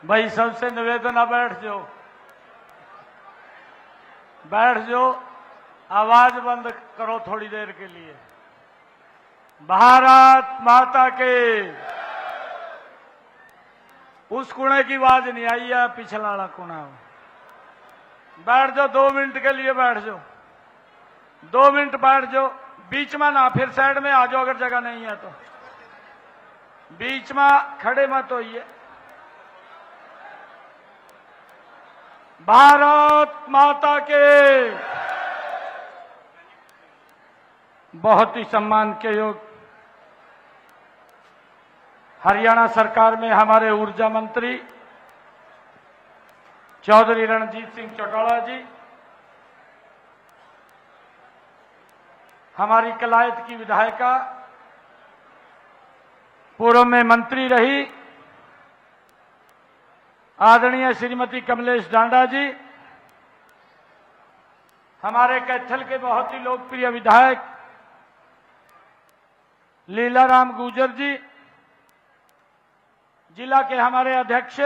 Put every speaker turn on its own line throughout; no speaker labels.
भाई सबसे निवेदन है, बैठ जाओ, आवाज बंद करो थोड़ी देर के लिए। भारत माता के। उस कुणे की आवाज नहीं आई है, पिछला वाला कुणा। बैठ जाओ, 2 मिनट के लिए बैठ जाओ, 2 मिनट बैठ जाओ। बीच में ना, फिर साइड में आ जाओ अगर जगह नहीं है तो। बीच में खड़े मत होइए। भारत माता के। बहुत ही सम्मान के योग हरियाणा सरकार में हमारे ऊर्जा मंत्री चौधरी रणजीत सिंह चौटाला जी, हमारी कलायत की विधायिका, पूर्व में मंत्री रही आदरणीय श्रीमती कमलेश डांडा जी, हमारे कैथल के बहुत ही लोकप्रिय विधायक लीलाराम गुर्जर जी, जिला के हमारे अध्यक्ष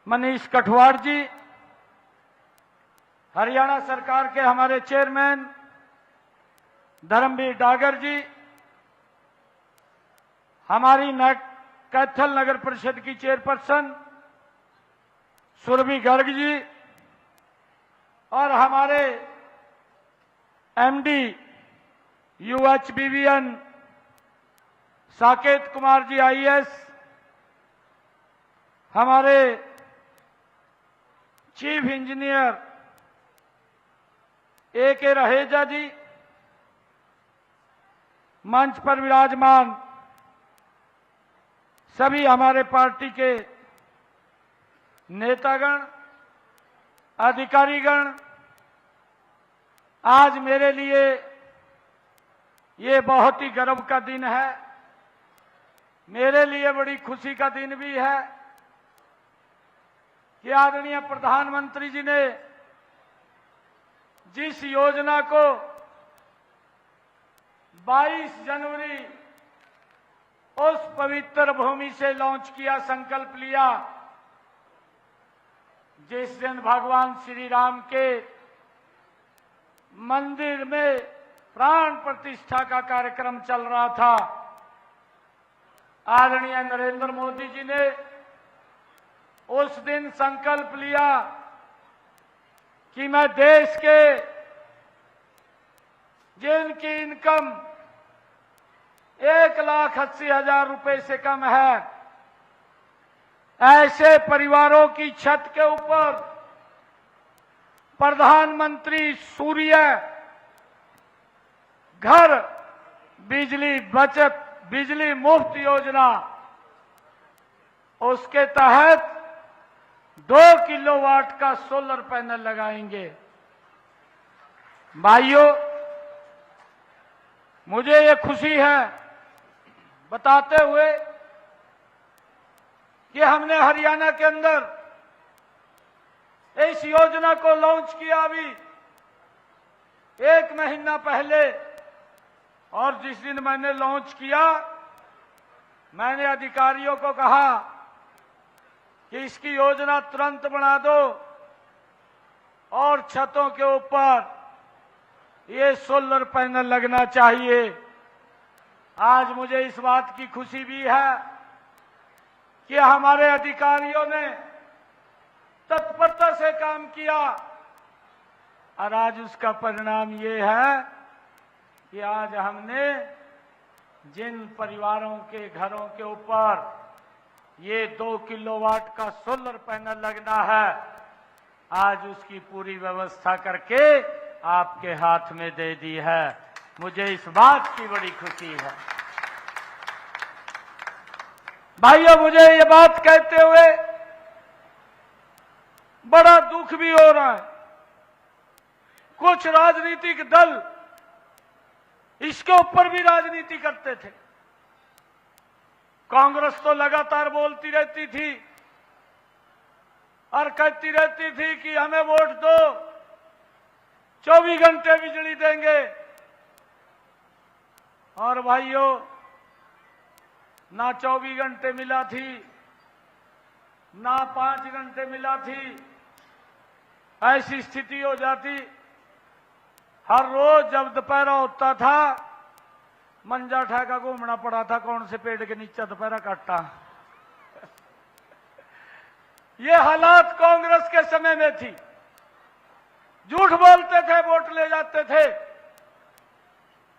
मनीष कठवाड़ जी, हरियाणा सरकार के हमारे चेयरमैन धर्मवीर डागर जी, हमारी कैथल नगर परिषद की चेयरपर्सन सुरभि गर्ग जी, और हमारे MD UHBVN Saket Kumar ji IAS, हमारे चीफ इंजीनियर AK रहेजा जी, मंच पर विराजमान सभी हमारे पार्टी के नेतागण, अधिकारीगण, आज मेरे लिए ये बहुत ही गर्व का दिन है। मेरे लिए बड़ी खुशी का दिन भी है कि आदरणीय प्रधानमंत्री जी ने जिस योजना को 22 जनवरी उस पवित्र भूमि से लॉन्च किया, संकल्प लिया, जिस दिन भगवान श्री राम के मंदिर में प्राण प्रतिष्ठा का कार्यक्रम चल रहा था, आदरणीय नरेंद्र मोदी जी ने उस दिन संकल्प लिया कि मैं देश के जिनकी इनकम 1,80,000 रुपए से कम है, ऐसे परिवारों की छत के ऊपर प्रधानमंत्री सूर्य घर बिजली बचत, बिजली मुफ्त योजना, उसके तहत 2 किलोवाट का सोलर पैनल लगाएंगे। भाइयों, मुझे ये खुशी है बताते हुए कि हमने हरियाणा के अंदर इस योजना को लॉन्च किया अभी 1 महीना पहले, और जिस दिन मैंने लॉन्च किया, मैंने अधिकारियों को कहा कि इसकी योजना तुरंत बना दो और छतों के ऊपर ये सोलर पैनल लगना चाहिए। आज मुझे इस बात की खुशी भी है कि हमारे अधिकारियों ने तत्परता से काम किया, और आज उसका परिणाम ये है कि आज हमने जिन परिवारों के घरों के ऊपर ये 2 किलोवाट का सोलर पैनल लगना है, आज उसकी पूरी व्यवस्था करके आपके हाथ में दे दी है। मुझे इस बात की बड़ी खुशी है। भाइयों, मुझे ये बात कहते हुए बड़ा दुख भी हो रहा है। कुछ राजनीतिक दल इसके ऊपर भी राजनीति करते थे। कांग्रेस तो लगातार बोलती रहती थी और कहती रहती थी कि हमें वोट दो, 24 घंटे बिजली देंगे। और भाइयों, ना 24 घंटे मिला थी ना 5 घंटे मिला थी, ऐसी स्थिति हो जाती। हर रोज जब दोपहर होता था, मंजा ठेका घूमना पड़ा था, कौन से पेड़ के नीचे दोपहर काटा। ये हालात कांग्रेस के समय में थी। झूठ बोलते थे, वोट ले जाते थे,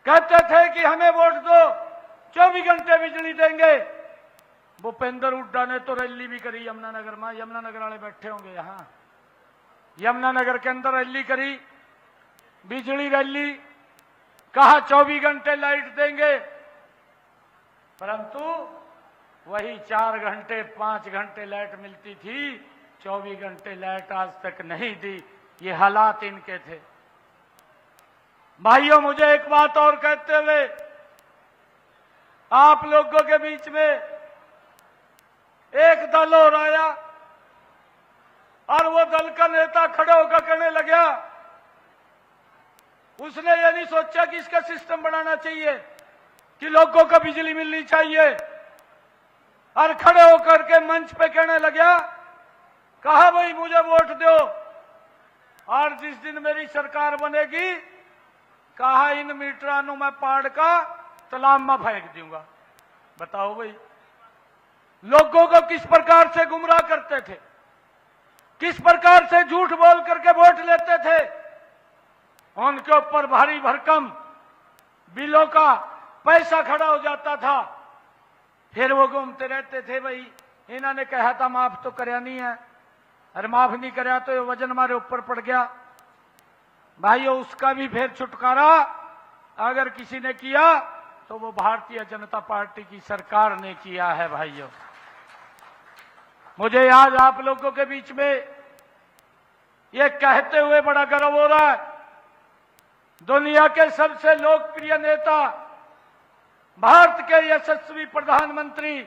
कहते थे कि हमें वोट दो, 24 घंटे बिजली देंगे। भूपेंद्र हुड्डा ने तो रैली भी करी यमुनानगर में, यमुनानगर वाले बैठे होंगे यहां, यमुनानगर के अंदर रैली करी, बिजली रैली, कहा 24 घंटे लाइट देंगे, परंतु वही 4 घंटे 5 घंटे लाइट मिलती थी, 24 घंटे लाइट आज तक नहीं दी। ये हालात इनके थे। भाइयों, मुझे एक बात और कहते हुए आप लोगों के बीच में एक दल और आया और वो दल का नेता खड़े होकर कहने लगा, उसने ये नहीं सोचा कि इसका सिस्टम बनाना चाहिए कि लोगों को बिजली मिलनी चाहिए, और खड़े होकर के मंच पे कहने लगा, कहा भाई मुझे वोट दो, और जिस दिन मेरी सरकार बनेगी, कहा इन मीटरानों में पाड़ का तालाब में फेंक दूंगा। बताओ भाई, लोगों को किस प्रकार से गुमराह करते थे, किस प्रकार से झूठ बोल करके वोट लेते थे। उनके ऊपर भारी भरकम बिलों का पैसा खड़ा हो जाता था, फिर वो घूमते रहते थे, भाई इन्होंने कहा था माफ तो करया नहीं है, अरे माफ नहीं करया तो ये वजन हमारे ऊपर पड़ गया। भाइयों, उसका भी फिर छुटकारा अगर किसी ने किया तो वो भारतीय जनता पार्टी की सरकार ने किया है। भाइयों, मुझे आज आप लोगों के बीच में ये कहते हुए बड़ा गर्व हो रहा है, दुनिया के सबसे लोकप्रिय नेता, भारत के यशस्वी प्रधानमंत्री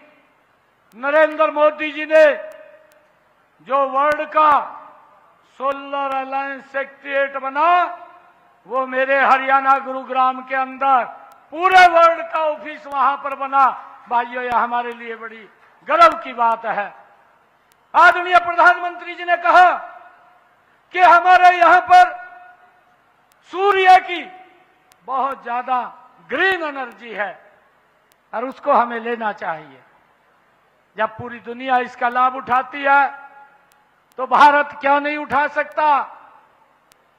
नरेंद्र मोदी जी ने जो वर्ल्ड का सोलर अलायंस सेक्रेटरीट बना, वो मेरे हरियाणा गुरुग्राम के अंदर पूरे वर्ल्ड का ऑफिस वहां पर बना। भाइयों, यह हमारे लिए बड़ी गर्व की बात है। आदरणीय प्रधानमंत्री जी ने कहा कि हमारे यहां पर सूर्य की बहुत ज्यादा ग्रीन एनर्जी है और उसको हमें लेना चाहिए। जब पूरी दुनिया इसका लाभ उठाती है तो भारत क्यों नहीं उठा सकता?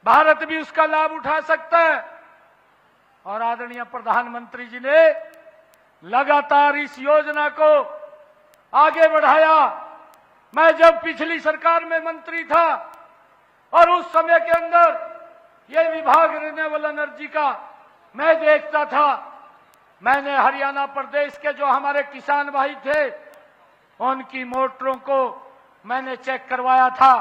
भारत भी उसका लाभ उठा सकता है। और आदरणीय प्रधानमंत्री जी ने लगातार इस योजना को आगे बढ़ाया। मैं जब पिछली सरकार में मंत्री था और उस समय के अंदर ये विभाग रिन्यूएबल एनर्जी का मैं देखता था, मैंने हरियाणा प्रदेश के जो हमारे किसान भाई थे उनकी मोटरों को मैंने चेक करवाया था।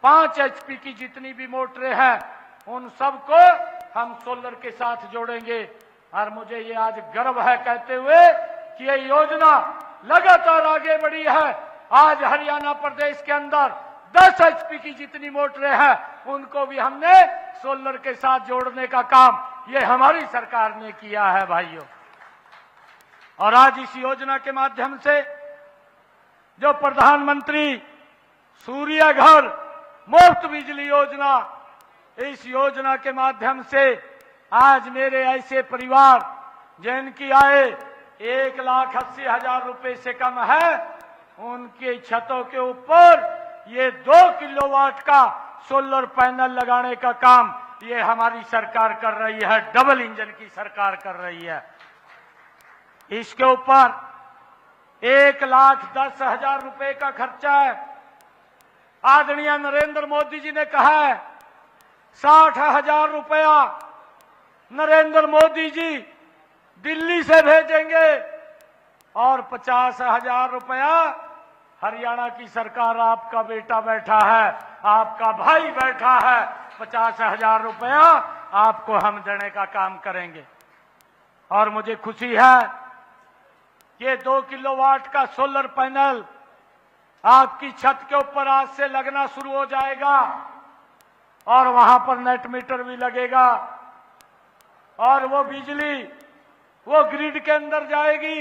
5 HP की जितनी भी मोटरें हैं उन सबको हम सोलर के साथ जोड़ेंगे। और मुझे ये आज गर्व है कहते हुए कि ये योजना लगातार आगे बढ़ी है। आज हरियाणा प्रदेश के अंदर 10 HP की जितनी मोटरें हैं उनको भी हमने सोलर के साथ जोड़ने का काम ये हमारी सरकार ने किया है। भाइयों, और आज इस योजना के माध्यम से जो प्रधानमंत्री सूर्य घर मुफ्त बिजली योजना, इस योजना के माध्यम से आज मेरे ऐसे परिवार जिनकी आय 1,80,000 रुपए से कम है, उनके छतों के ऊपर ये 2 किलोवाट का सोलर पैनल लगाने का काम ये हमारी सरकार कर रही है। डबल इंजन की सरकार कर रही है। इसके ऊपर 1,10,000 रुपए का खर्चा है। आदरणीय नरेंद्र मोदी जी ने कहा है 60,000 रुपया नरेंद्र मोदी जी दिल्ली से भेजेंगे और 50,000 रुपया हरियाणा की सरकार, आपका बेटा बैठा है, आपका भाई बैठा है, 50,000 रुपया आपको हम देने का काम करेंगे। और मुझे खुशी है कि 2 किलोवाट का सोलर पैनल आपकी छत के ऊपर आज से लगना शुरू हो जाएगा और वहां पर नेट मीटर भी लगेगा और वो बिजली वो ग्रिड के अंदर जाएगी।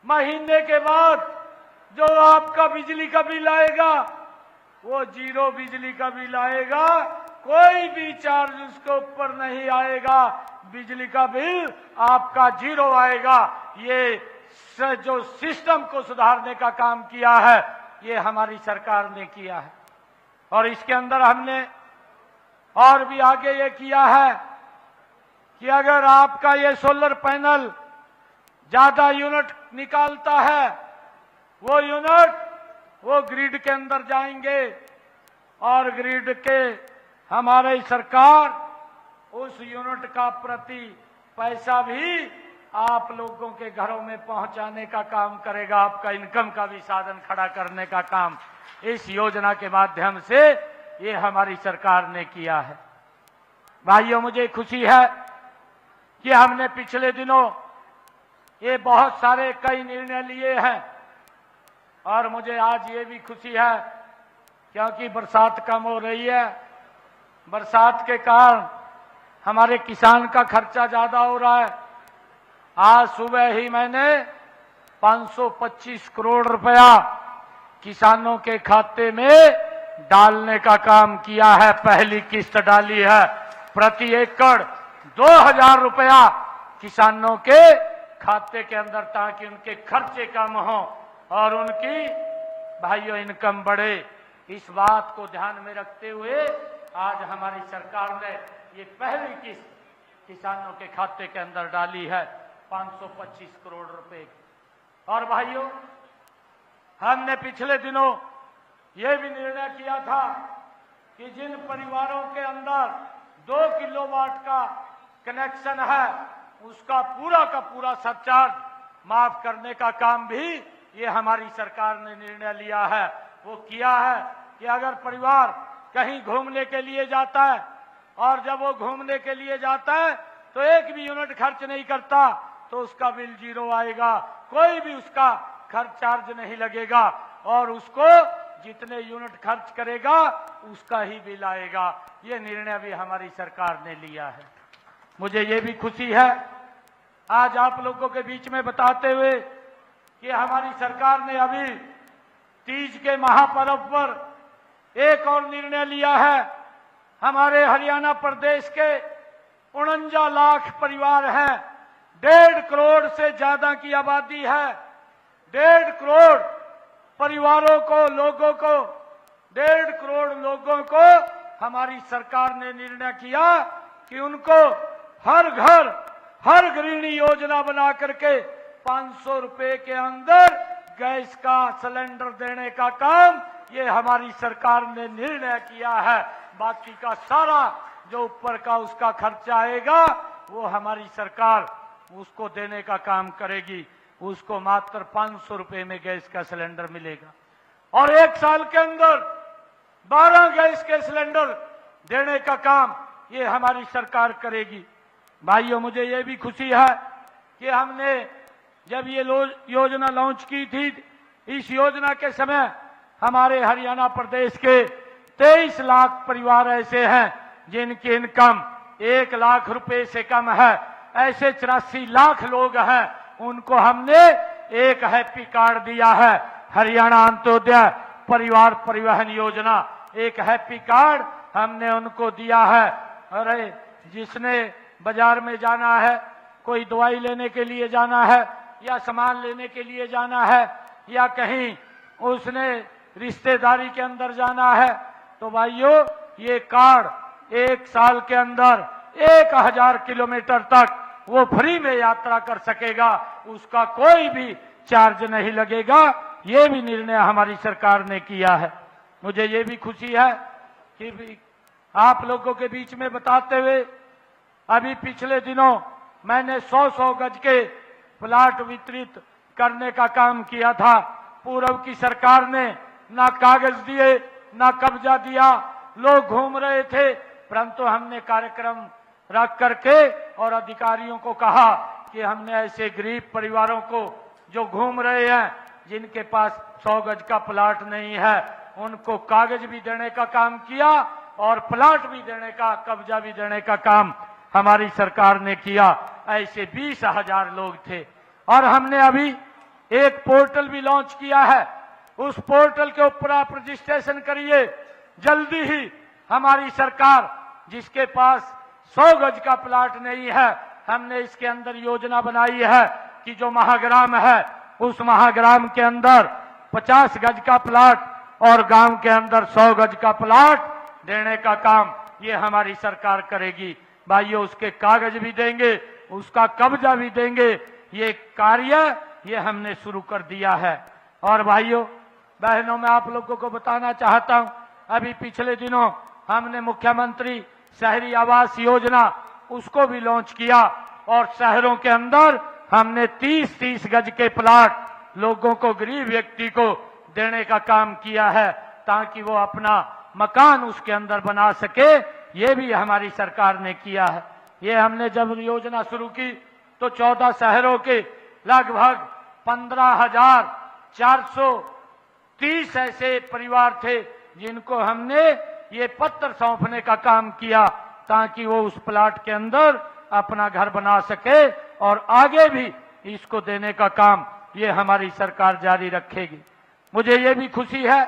महीने के बाद जो आपका बिजली का बिल आएगा वो जीरो बिजली का बिल आएगा, कोई भी चार्ज उसके ऊपर नहीं आएगा, बिजली का बिल आपका जीरो आएगा। ये जो सिस्टम को सुधारने का काम किया है ये हमारी सरकार ने किया है। और इसके अंदर हमने और भी आगे ये किया है कि अगर आपका ये सोलर पैनल ज्यादा यूनिट निकालता है, वो यूनिट वो ग्रिड के अंदर जाएंगे और ग्रिड के हमारी सरकार उस यूनिट का प्रति पैसा भी आप लोगों के घरों में पहुंचाने का काम करेगा। आपका इनकम का भी साधन खड़ा करने का काम इस योजना के माध्यम से ये हमारी सरकार ने किया है। भाइयों, मुझे खुशी है कि हमने पिछले दिनों ये बहुत सारे कई निर्णय लिए हैं और मुझे आज ये भी खुशी है क्योंकि बरसात कम हो रही है। बरसात के कारण हमारे किसान का खर्चा ज्यादा हो रहा है। आज सुबह ही मैंने 525 करोड़ रुपया किसानों के खाते में डालने का काम किया है। पहली किस्त डाली है, प्रति एकड़ 2000 रुपया किसानों के खाते के अंदर, ताकि उनके खर्चे कम हो और उनकी भाइयों इनकम बढ़े। इस बात को ध्यान में रखते हुए आज हमारी सरकार ने ये पहली किस्त किसानों के खाते के अंदर डाली है 525 करोड़ रुपए। और भाइयों, हमने पिछले दिनों ये भी निर्णय किया था कि जिन परिवारों के अंदर 2 किलोवाट का कनेक्शन है उसका पूरा सरचार्ज माफ करने का काम भी ये हमारी सरकार ने निर्णय लिया है। वो किया है कि अगर परिवार कहीं घूमने के लिए जाता है और जब वो घूमने के लिए जाता है तो एक भी यूनिट खर्च नहीं करता तो उसका बिल जीरो आएगा, कोई भी उसका खर्च चार्ज नहीं लगेगा और उसको जितने यूनिट खर्च करेगा उसका ही बिल आएगा। ये निर्णय भी हमारी सरकार ने लिया है। मुझे ये भी खुशी है आज आप लोगों के बीच में बताते हुए कि हमारी सरकार ने अभी तीज के महापर्व पर एक और निर्णय लिया है। हमारे हरियाणा प्रदेश के 49 लाख परिवार हैं, 1.5 करोड़ से ज्यादा की आबादी है। 1.5 करोड़ परिवारों को, लोगों को, 1.5 करोड़ लोगों को हमारी सरकार ने निर्णय किया कि उनको हर घर हर गृहिणी योजना बना करके 500 रुपए के अंदर गैस का सिलेंडर देने का काम ये हमारी सरकार ने निर्णय किया है। बाकी का सारा जो ऊपर का उसका खर्चा आएगा वो हमारी सरकार उसको देने का काम करेगी। उसको मात्र 500 रुपए में गैस का सिलेंडर मिलेगा और 1 साल के अंदर 12 गैस के सिलेंडर देने का काम ये हमारी सरकार करेगी। भाइयों, मुझे ये भी खुशी है कि हमने जब ये योजना लॉन्च की थी, इस योजना के समय हमारे हरियाणा प्रदेश के 23 लाख परिवार ऐसे हैं जिनकी इनकम 1 लाख रुपए से कम है। ऐसे 84 लाख लोग हैं, उनको हमने एक हैप्पी कार्ड दिया है, हरियाणा अंत्योदय परिवार परिवहन योजना। एक हैप्पी कार्ड हमने उनको दिया है। अरे जिसने बाजार में जाना है, कोई दवाई लेने के लिए जाना है या सामान लेने के लिए जाना है या कहीं उसने रिश्तेदारी के अंदर जाना है, तो भाइयों ये कार्ड 1 साल के अंदर 1000 किलोमीटर तक वो फ्री में यात्रा कर सकेगा, उसका कोई भी चार्ज नहीं लगेगा। ये भी निर्णय हमारी सरकार ने किया है। मुझे ये भी खुशी है कि आप लोगों के बीच में बताते हुए अभी पिछले दिनों मैंने 100 गज के प्लाट वितरित करने का काम किया था। पूर्व की सरकार ने ना कागज दिए ना कब्जा दिया, लोग घूम रहे थे, परंतु हमने कार्यक्रम रख करके और अधिकारियों को कहा कि हमने ऐसे गरीब परिवारों को जो घूम रहे हैं, जिनके पास 100 गज का प्लाट नहीं है, उनको कागज भी देने का काम किया और प्लाट भी देने का, कब्जा भी देने का काम हमारी सरकार ने किया। ऐसे 20,000 लोग थे और हमने अभी एक पोर्टल भी लॉन्च किया है उस पोर्टल के ऊपर आप रजिस्ट्रेशन करिए। जल्दी ही हमारी सरकार, जिसके पास 100 गज का प्लाट नहीं है, हमने इसके अंदर योजना बनाई है कि जो महाग्राम है उस महाग्राम के अंदर 50 गज का प्लाट और गांव के अंदर 100 गज का प्लाट देने का काम ये हमारी सरकार करेगी। भाइयों, उसके कागज भी देंगे, उसका कब्जा भी देंगे। ये कार्य ये हमने शुरू कर दिया है। और भाइयों बहनों, मैं आप लोगों को बताना चाहता हूं, अभी पिछले दिनों हमने मुख्यमंत्री शहरी आवास योजना उसको भी लॉन्च किया और शहरों के अंदर हमने 30-30 गज के प्लाट लोगों को, गरीब व्यक्ति को देने का काम किया है ताकि वो अपना मकान उसके अंदर बना सके। ये भी हमारी सरकार ने किया है। ये हमने जब योजना शुरू की तो 14 शहरों के लगभग 15,430 ऐसे परिवार थे जिनको हमने ये पत्र सौंपने का काम किया ताकि वो उस प्लाट के अंदर अपना घर बना सके। और आगे भी इसको देने का काम ये हमारी सरकार जारी रखेगी। मुझे ये भी खुशी है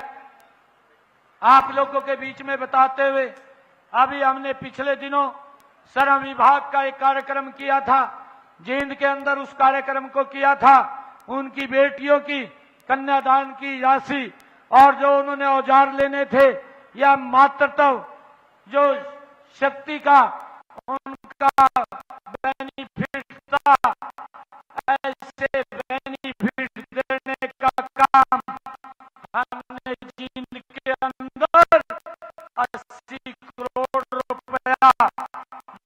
आप लोगों के बीच में बताते हुए, अभी हमने पिछले दिनों श्रम विभाग का एक कार्यक्रम किया था, जींद के अंदर उस कार्यक्रम को किया था। उनकी बेटियों की कन्यादान की राशि और जो उन्होंने औजार लेने थे या मातृत्व जो शक्ति का उनका बेनिफिट था, ऐसे बेनिफिट देने का काम हमने जींद के अंदर 80 करोड़ रुपया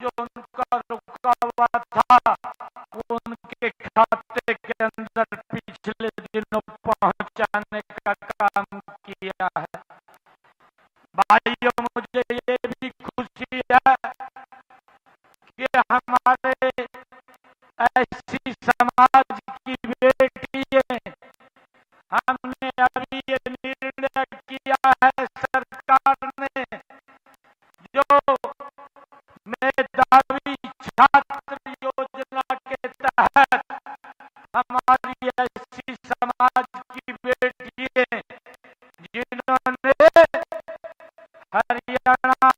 जो उनका रुका हुआ था वो उनके खाते के अंदर पिछले दिनों पहुंचाने का काम किया है। भाइयों, मुझे ये भी खुशी है कि हमारे ऐसी समाज की बेटियां, हमने अभी ये निर्णय किया है सरकार ने, जो मेधावी छात्र योजना के तहत हमारी ऐसी समाज की बेटियां जिन्होंने हरियाणा,